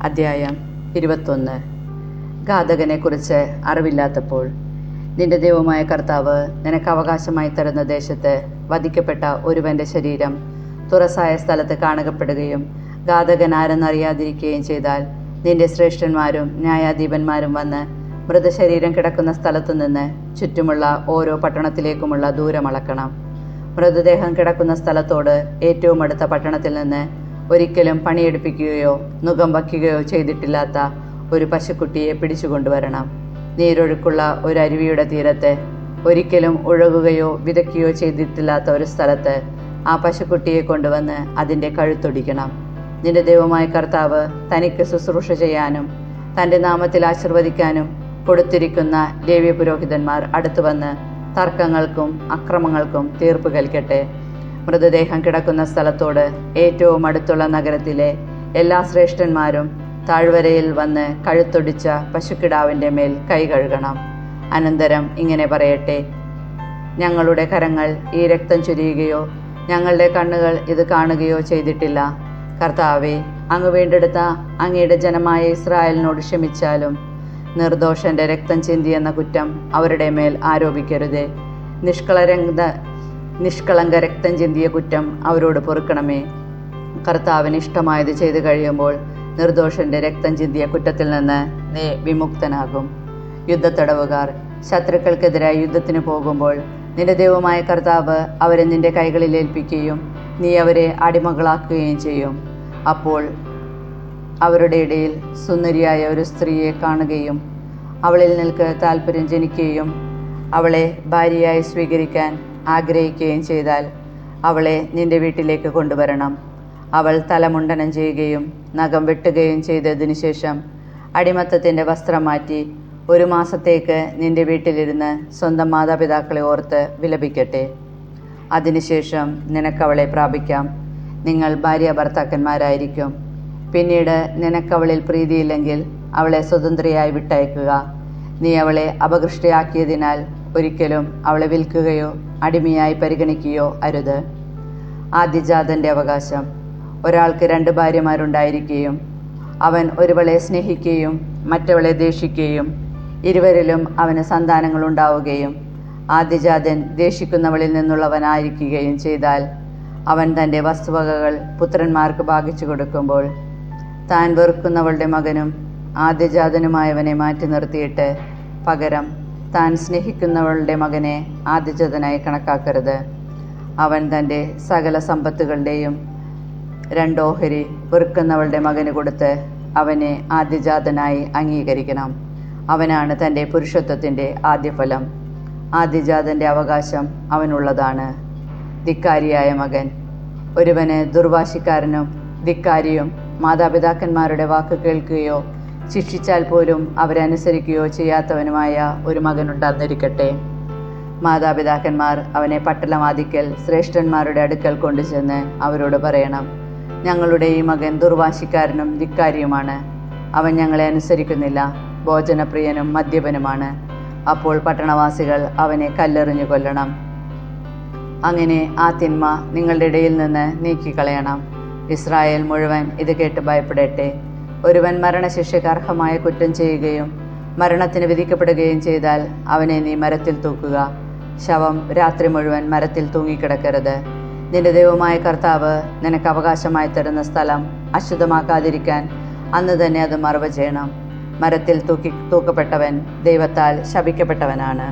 അധ്യായം 21. ഘാതകനെക്കുറിച്ച് അറിവില്ലാത്തപ്പോൾ. നിന്റെ ദൈവമായ കർത്താവ് നിനക്ക് അവകാശമായി തരുന്ന ദേശത്ത് വധിക്കപ്പെട്ട ഒരുവന്റെ ശരീരം തുറസായ സ്ഥലത്ത് കാണപ്പെടുകയും ഘാതകൻ ആരെന്നറിയാതിരിക്കുകയും ചെയ്താൽ നിന്റെ ശ്രേഷ്ഠന്മാരും ന്യായാധിപന്മാരും വന്ന് മൃതശരീരം കിടക്കുന്ന സ്ഥലത്തു നിന്ന് ചുറ്റുമുള്ള ഓരോ പട്ടണത്തിലേക്കുമുള്ള ദൂരം അളക്കണം. മൃതദേഹം കിടക്കുന്ന സ്ഥലത്തോട് ഏറ്റവും അടുത്ത പട്ടണത്തിൽ നിന്ന് ഒരിക്കലും പണിയെടുപ്പിക്കുകയോ നുകം വയ്ക്കുകയോ ചെയ്തിട്ടില്ലാത്ത ഒരു പശുക്കുട്ടിയെ പിടിച്ചുകൊണ്ടുവരണം. നീരൊഴുക്കുള്ള ഒരു അരുവിയുടെ തീരത്ത് ഒരിക്കലും ഉഴകുകയോ വിതയ്ക്കുകയോ ചെയ്തിട്ടില്ലാത്ത ഒരു സ്ഥലത്ത് ആ പശുക്കുട്ടിയെ കൊണ്ടുവന്ന് അതിൻ്റെ കഴുത്തൊടിക്കണം. നിന്റെ ദൈവമായ കർത്താവ് തനിക്ക് ശുശ്രൂഷ ചെയ്യാനും തൻ്റെ നാമത്തിൽ ആശീർവദിക്കാനും കൊടുത്തിരിക്കുന്ന ലേവ്യ പുരോഹിതന്മാർ അടുത്തു വന്ന് തർക്കങ്ങൾക്കും അക്രമങ്ങൾക്കും തീർപ്പ് കൽക്കട്ടെ. മൃതദേഹം കിടക്കുന്ന സ്ഥലത്തോട് ഏറ്റവും അടുത്തുള്ള നഗരത്തിലെ എല്ലാ ശ്രേഷ്ഠന്മാരും താഴ്വരയിൽ വന്ന് കഴുത്തൊടിച്ച പശുക്കിടാവിൻ്റെ മേൽ കൈ കഴുകണം. അനന്തരം ഇങ്ങനെ പറയട്ടെ: ഞങ്ങളുടെ കരങ്ങൾ ഈ രക്തം ചൊരിയുകയോ ഞങ്ങളുടെ കണ്ണുകൾ ഇത് കാണുകയോ ചെയ്തിട്ടില്ല. കർത്താവേ, അങ്ങ് വീണ്ടെടുത്ത അങ്ങയുടെ ജനമായ ഇസ്രായേലിനോട് ക്ഷമിച്ചാലും നിർദോഷന്റെ രക്തം ചിന്തിയെന്ന കുറ്റം അവരുടെ മേൽ ആരോപിക്കരുതേ. നിഷ്കളങ്ക രക്തം ചിന്തിയ കുറ്റം അവരോട് പൊറുക്കണമേ. കർത്താവിന് ഇഷ്ടമായത് ചെയ്തു കഴിയുമ്പോൾ നിർദോഷന്റെ രക്തം ചിന്തിയ കുറ്റത്തിൽ നിന്ന് നീ വിമുക്തനാകും. യുദ്ധത്തടവുകാർ ശത്രുക്കൾക്കെതിരായി യുദ്ധത്തിന് പോകുമ്പോൾ നിന്റെ ദൈവമായ കർത്താവ് അവരെ നിന്റെ കൈകളിൽ ഏൽപ്പിക്കുകയും നീ അവരെ അടിമകളാക്കുകയും ചെയ്യും. അപ്പോൾ അവരുടെ ഇടയിൽ സുന്ദരിയായ ഒരു സ്ത്രീയെ കാണുകയും അവളിൽ നിനക്ക് താല്പര്യം ജനിക്കുകയും അവളെ ഭാര്യയായി സ്വീകരിക്കാൻ ആഗ്രഹിക്കുകയും ചെയ്താൽ അവളെ നിന്റെ വീട്ടിലേക്ക് കൊണ്ടുവരണം. അവൾ തലമുണ്ടനം ചെയ്യുകയും നഖം വെട്ടുകയും ചെയ്തതിനു ശേഷം അടിമത്തത്തിൻ്റെ വസ്ത്രം മാറ്റി 1 മാസത്തേക്ക് നിന്റെ വീട്ടിലിരുന്ന് സ്വന്തം മാതാപിതാക്കളെ ഓർത്ത് വിലപിക്കട്ടെ. അതിനുശേഷം നിനക്കവളെ പ്രാപിക്കാം. നിങ്ങൾ ഭാര്യ ഭർത്താക്കന്മാരായിരിക്കും. പിന്നീട് നിനക്കവളിൽ പ്രീതിയില്ലെങ്കിൽ അവളെ സ്വതന്ത്രയായി വിട്ടയക്കുക. നീ അവളെ അപകൃഷ്ടയാക്കിയതിനാൽ ഒരിക്കലും അവളെ വിൽക്കുകയോ അടിമയായി പരിഗണിക്കുകയോ അരുത്. ആദ്യജാതന്റെ അവകാശം. ഒരാൾക്ക് 2 ഭാര്യമാരുണ്ടായിരിക്കുകയും അവൻ ഒരുവളെ സ്നേഹിക്കുകയും മറ്റവളെ ദേഷിക്കുകയും ഇരുവരിലും അവന് സന്താനങ്ങളുണ്ടാവുകയും ആദ്യജാതൻ ദേഷിക്കുന്നവളിൽ നിന്നുള്ളവനായിരിക്കുകയും ചെയ്താൽ അവൻ തൻ്റെ വസ്തുവകകൾ പുത്രന്മാർക്ക് ഭാഗിച്ചു കൊടുക്കുമ്പോൾ താൻ വെറുക്കുന്നവളുടെ മകനും ആദ്യജാതനുമായവനെ മാറ്റി നിർത്തിയിട്ട് പകരം താൻ സ്നേഹിക്കുന്നവളുടെ മകനെ ആദ്യജാതനായി കണക്കാക്കരുത്. അവൻ തൻ്റെ സകല സമ്പത്തുകളുടെയും 2 ഓഹരി വെറുക്കുന്നവളുടെ മകന് കൊടുത്ത് അവനെ ആദ്യജാതനായി അംഗീകരിക്കണം. അവനാണ് തൻ്റെ പുരുഷത്വത്തിൻ്റെ ആദ്യഫലം. ആദ്യജാതൻ്റെ അവകാശം അവനുള്ളതാണ്. ധിക്കാരിയായ മകൻ. ഒരുവന് ദുർവാശിക്കാരനും ധിക്കാരിയും മാതാപിതാക്കന്മാരുടെ വാക്ക് കേൾക്കുകയോ ശിക്ഷിച്ചാൽ പോലും അവരനുസരിക്കുകയോ ചെയ്യാത്തവനുമായ ഒരു മകനുണ്ടെന്നിരിക്കട്ടെ. മാതാപിതാക്കന്മാർ അവനെ പട്ടളവാതിക്കൽ ശ്രേഷ്ഠന്മാരുടെ അടുക്കൽ കൊണ്ടുചെന്ന് അവരോട് പറയണം: ഞങ്ങളുടെ ഈ മകൻ ദുർവാശിക്കാരനും ധിക്കാരിയുമാണ്. അവൻ ഞങ്ങളെ അനുസരിക്കുന്നില്ല. ഭോജനപ്രിയനും മദ്യപനുമാണ്. അപ്പോൾ പട്ടണവാസികൾ അവനെ കല്ലെറിഞ്ഞു കൊല്ലണം. അങ്ങനെ ആ തിന്മ നിങ്ങളുടെ ഇടയിൽ നിന്ന് നീക്കിക്കളയണം. ഇസ്രായേൽ മുഴുവൻ ഇത് കേട്ട് ഭയപ്പെടട്ടെ. ഒരുവൻ മരണശിക്ഷയ്ക്ക് അർഹമായ കുറ്റം ചെയ്യുകയും മരണത്തിന് വിധിക്കപ്പെടുകയും ചെയ്താൽ അവനെ നീ മരത്തിൽ തൂക്കുക. ശവം രാത്രി മുഴുവൻ മരത്തിൽ തൂങ്ങിക്കിടക്കരുത്. നിന്റെ ദൈവമായ കർത്താവ് നിനക്ക് അവകാശമായി തരുന്ന സ്ഥലം അശുദ്ധമാക്കാതിരിക്കാൻ അന്ന് തന്നെ അത് മറവ് ചെയ്യണം. മരത്തിൽ തൂക്കപ്പെട്ടവൻ ദൈവത്താൽ ശപിക്കപ്പെട്ടവനാണ്.